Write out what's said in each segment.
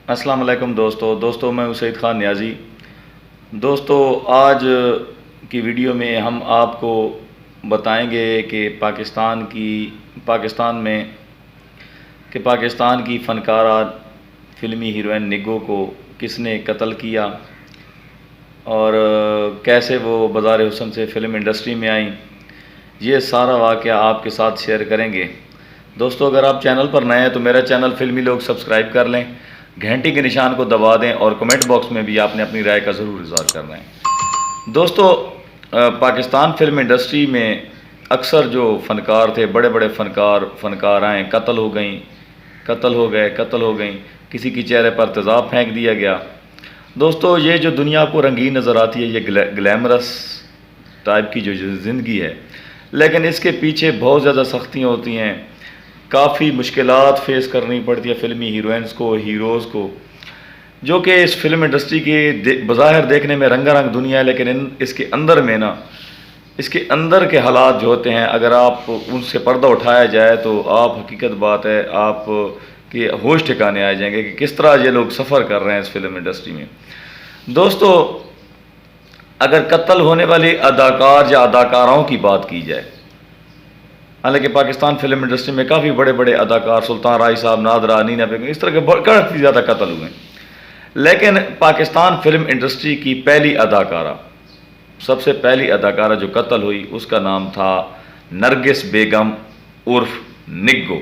السلام علیکم دوستو میں سعید خان نیازی۔ دوستو آج کی ویڈیو میں ہم آپ کو بتائیں گے کہ پاکستان کی فنکارہ فلمی ہیروئن نگو کو کس نے قتل کیا اور کیسے وہ بازار حسن سے فلم انڈسٹری میں آئیں، یہ سارا واقعہ آپ کے ساتھ شیئر کریں گے۔ دوستو اگر آپ چینل پر نئے ہیں تو میرا چینل فلمی لوگ سبسکرائب کر لیں، گھنٹی کے نشان کو دبا دیں اور کمنٹ باکس میں بھی آپ نے اپنی رائے کا ضرور اظہار کرنا ہے۔ دوستو پاکستان فلم انڈسٹری میں اکثر جو فنکار تھے، بڑے بڑے فنکارائیں قتل ہو گئیں، کسی کی چہرے پر تیزاب پھینک دیا گیا۔ دوستو یہ جو دنیا کو رنگین نظر آتی ہے، یہ گلیمرس ٹائپ کی جو زندگی ہے، لیکن اس کے پیچھے بہت زیادہ سختیاں ہوتی ہیں، کافی مشکلات فیس کرنی پڑتی ہے فلمی ہیروئنز کو، ہیروز کو، جو کہ اس فلم انڈسٹری کی بظاہر دیکھنے میں رنگا رنگ دنیا ہے، لیکن اس کے اندر کے حالات جو ہوتے ہیں، اگر آپ ان سے پردہ اٹھایا جائے تو آپ حقیقت بات ہے آپ کے ہوش ٹھکانے آ جائیں گے کہ کس طرح یہ لوگ سفر کر رہے ہیں اس فلم انڈسٹری میں۔ دوستو اگر قتل ہونے والے اداکار یا اداکاراؤں کی بات کی جائے، حالانکہ پاکستان فلم انڈسٹری میں کافی بڑے بڑے اداکار، سلطان رائی صاحب، نادرہ، نینا بیگم، اس طرح کے کافی زیادہ قتل ہوئے ہیں، لیکن پاکستان فلم انڈسٹری کی سب سے پہلی اداکارہ جو قتل ہوئی، اس کا نام تھا نرگس بیگم عرف نگو۔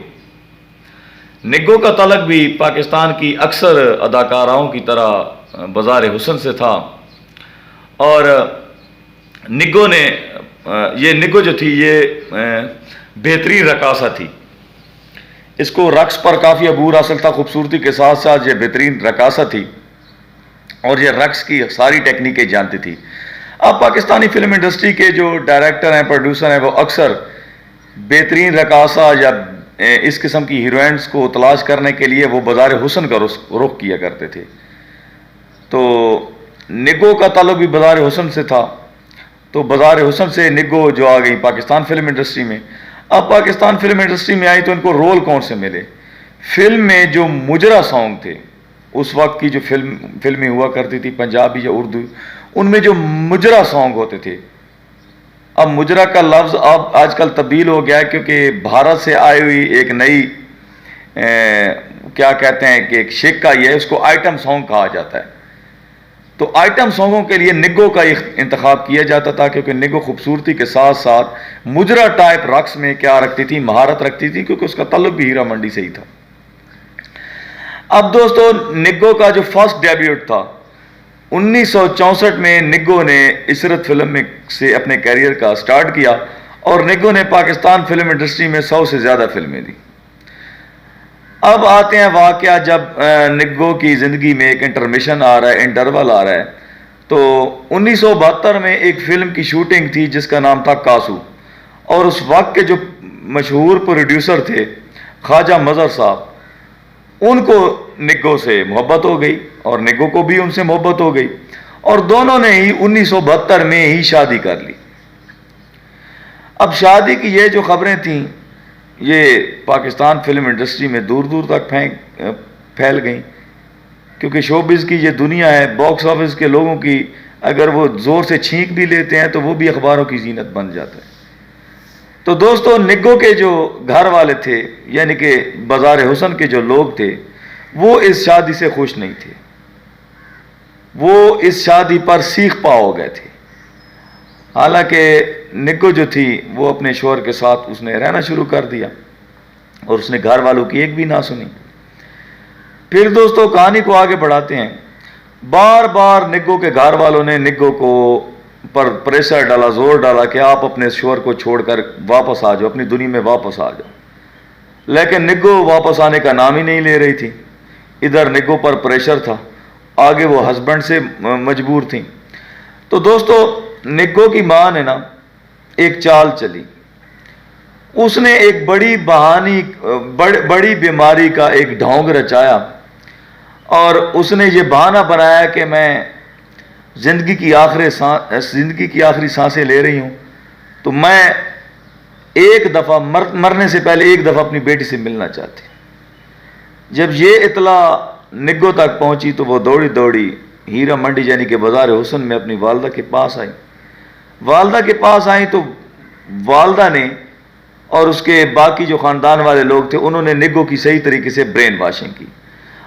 نگو کا تعلق بھی پاکستان کی اکثر اداکاراؤں کی طرح بازار حسن سے تھا، اور نگو جو تھی یہ بہترین رقاصہ تھی، اس کو رقص پر کافی عبور حاصل تھا، خوبصورتی کے ساتھ ساتھ یہ بہترین رقاصہ تھی اور یہ رقص کی ساری ٹیکنیکیں جانتی تھی۔ اب پاکستانی فلم انڈسٹری کے جو ڈائریکٹر ہیں، پروڈیوسر ہیں، وہ اکثر بہترین رقاصہ یا اس قسم کی ہیروئنز کو تلاش کرنے کے لیے وہ بازار حسن کا رخ کیا کرتے تھے۔ تو نگو کا تعلق بھی بازار حسن سے تھا، تو بازار حسن سے نگو جو آ گئی پاکستان فلم انڈسٹری میں۔ اب پاکستان فلم انڈسٹری میں آئی تو ان کو رول کون سے ملے؟ فلم میں جو مجرا سانگ تھے، اس وقت کی جو فلمیں ہوا کرتی تھی پنجابی یا اردو، ان میں جو مجرا سانگ ہوتے تھے، اب مجرا کا لفظ اب آج کل تبدیل ہو گیا ہے، کیونکہ بھارت سے آئی ہوئی ایک نئی کیا کہتے ہیں کہ ایک شک آئی ہے، اس کو آئٹم سانگ کہا جاتا ہے۔ تو آئٹم سانگوں کے لیے نگو کا انتخاب کیا جاتا تھا، کیونکہ نگو خوبصورتی کے ساتھ ساتھ مجرا ٹائپ رقص میں کیا رکھتی تھی، مہارت رکھتی تھی، کیونکہ اس کا تعلق بھی ہیرا منڈی سے ہی تھا۔ اب دوستو نگو کا جو فرسٹ ڈیبیوٹ تھا 1964 میں، نگو نے عشرت فلم میں سے اپنے کیریئر کا سٹارٹ کیا، اور نگو نے پاکستان فلم انڈسٹری میں 100 سے زیادہ فلمیں دی۔ اب آتے ہیں واقعہ جب نگو کی زندگی میں ایک انٹرمیشن آ رہا ہے، انٹرول آ رہا ہے، تو 1972 میں ایک فلم کی شوٹنگ تھی جس کا نام تھا کاسو، اور اس وقت کے جو مشہور پروڈیوسر تھے خواجہ مظہر صاحب، ان کو نگو سے محبت ہو گئی اور نگو کو بھی ان سے محبت ہو گئی، اور دونوں نے ہی 1972 میں ہی شادی کر لی۔ اب شادی کی یہ جو خبریں تھیں یہ پاکستان فلم انڈسٹری میں دور دور تک پھیل گئیں، کیونکہ شوبز کی یہ دنیا ہے، باکس آفس کے لوگوں کی اگر وہ زور سے چھینک بھی لیتے ہیں تو وہ بھی اخباروں کی زینت بن جاتا ہے۔ تو دوستو نگو کے جو گھر والے تھے، یعنی کہ بازار حسن کے جو لوگ تھے، وہ اس شادی سے خوش نہیں تھے، وہ اس شادی پر سیخ پا ہو گئے تھے۔ حالانکہ نگو جو تھی وہ اپنے شوہر کے ساتھ اس نے رہنا شروع کر دیا، اور اس نے گھر والوں کی ایک بھی نہ سنی۔ پھر دوستو کہانی کو آگے بڑھاتے ہیں، بار بار نگو کے گھر والوں نے نگو کو پر پریشر ڈالا، زور ڈالا کہ آپ اپنے شوہر کو چھوڑ کر واپس آ جاؤ، اپنی دنیا میں واپس آ جاؤ، لیکن نگو واپس آنے کا نام ہی نہیں لے رہی تھی۔ ادھر نگو پر پریشر تھا، آگے وہ ہسبینڈ سے مجبور تھیں۔ تو دوستو نگو کی ماں نے نا ایک چال چلی، اس نے ایک بڑی بیماری کا ایک ڈھونگ رچایا، اور اس نے یہ بہانہ بنایا کہ میں زندگی کی آخری سانسیں لے رہی ہوں، تو میں ایک دفعہ مرنے سے پہلے ایک دفعہ اپنی بیٹی سے ملنا چاہتی۔ جب یہ اطلاع نگو تک پہنچی تو وہ دوڑی دوڑی ہیرا منڈی یعنی کہ بازار حسن میں اپنی والدہ کے پاس آئی. والدہ کے پاس آئیں تو والدہ نے اور اس کے باقی جو خاندان والے لوگ تھے انہوں نے نگو کی صحیح طریقے سے برین واشنگ کی.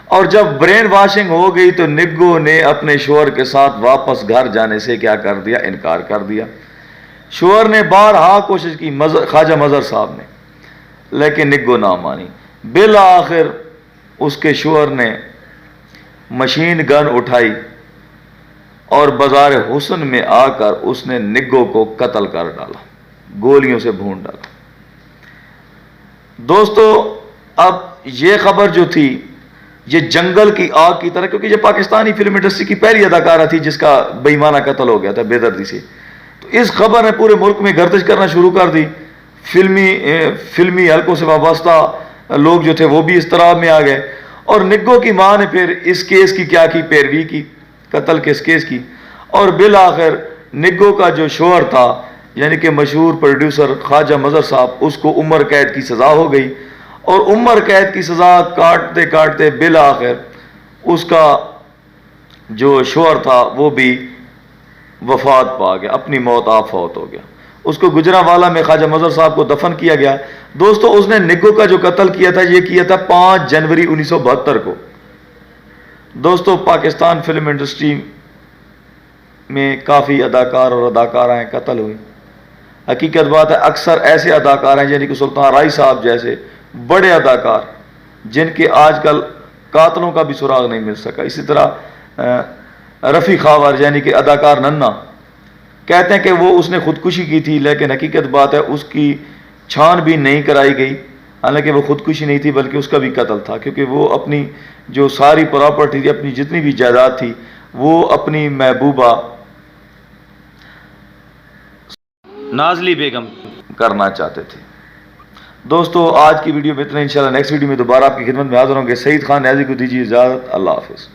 اور جب برین واشنگ ہو گئی تو نگو نے اپنے شوہر کے ساتھ واپس گھر جانے سے کیا کر دیا؟ انکار کر دیا. شوہر نے بارہا کوشش کی، خواجہ مظہر صاحب نے، لیکن نگو نہ مانی. بالآخر اس کے شوہر نے مشین گن اٹھائی اور بازار حسن میں آ کر اس نے نگو کو قتل کر ڈالا، گولیوں سے بھون ڈالا. دوستو اب یہ خبر جو تھی یہ جنگل کی آگ کی طرح، کیونکہ یہ پاکستانی فلم انڈسٹری کی پہلی اداکارہ تھی جس کا بے ایمانہ قتل ہو گیا تھا بے دردی سے. تو اس خبر نے پورے ملک میں گردش کرنا شروع کر دی. فلمی حلقوں سے وابستہ لوگ جو تھے وہ بھی اس طرح میں آ گئے. اور نگو کی ماں نے پھر اس کیس کی کیا کی؟ پیروی کی، قتل کے اس کیس کی. اور بالآخر نگو کا جو شوہر تھا یعنی کہ مشہور پروڈیوسر خواجہ مظہر صاحب، اس کو عمر قید کی سزا ہو گئی. اور عمر قید کی سزا کاٹتے کاٹتے بالآخر اس کا جو شوہر تھا وہ بھی وفات پا گیا، اپنی موت آپ فوت ہو گیا. اس کو گجرانوالہ میں خواجہ مظہر صاحب کو دفن کیا گیا. دوستو اس نے نگو کا جو قتل کیا تھا یہ کیا تھا 5 جنوری 1972 کو. دوستو پاکستان فلم انڈسٹری میں کافی اداکار اور اداکارائیں قتل ہوئی. حقیقت بات ہے اکثر ایسے اداکار ہیں یعنی کہ سلطان رائی صاحب جیسے بڑے اداکار جن کے آج کل قاتلوں کا بھی سراغ نہیں مل سکا. اسی طرح رفیع خاور یعنی کہ اداکار ننا کہتے ہیں کہ وہ اس نے خودکشی کی تھی، لیکن حقیقت بات ہے اس کی چھان بھی نہیں کرائی گئی. حالانکہ وہ خودکشی نہیں تھی بلکہ اس کا بھی قتل تھا، کیونکہ وہ اپنی جو ساری پراپرٹی تھی، اپنی جتنی بھی جائیداد تھی، وہ اپنی محبوبہ نازلی بیگم کرنا چاہتے تھے. دوستو آج کی ویڈیو میں اتنا، انشاءاللہ نیکسٹ ویڈیو میں دوبارہ آپ کی خدمت میں حاضر ہوں گے. سعید خان نیازی کو دیجیے اجازت. اللہ حافظ.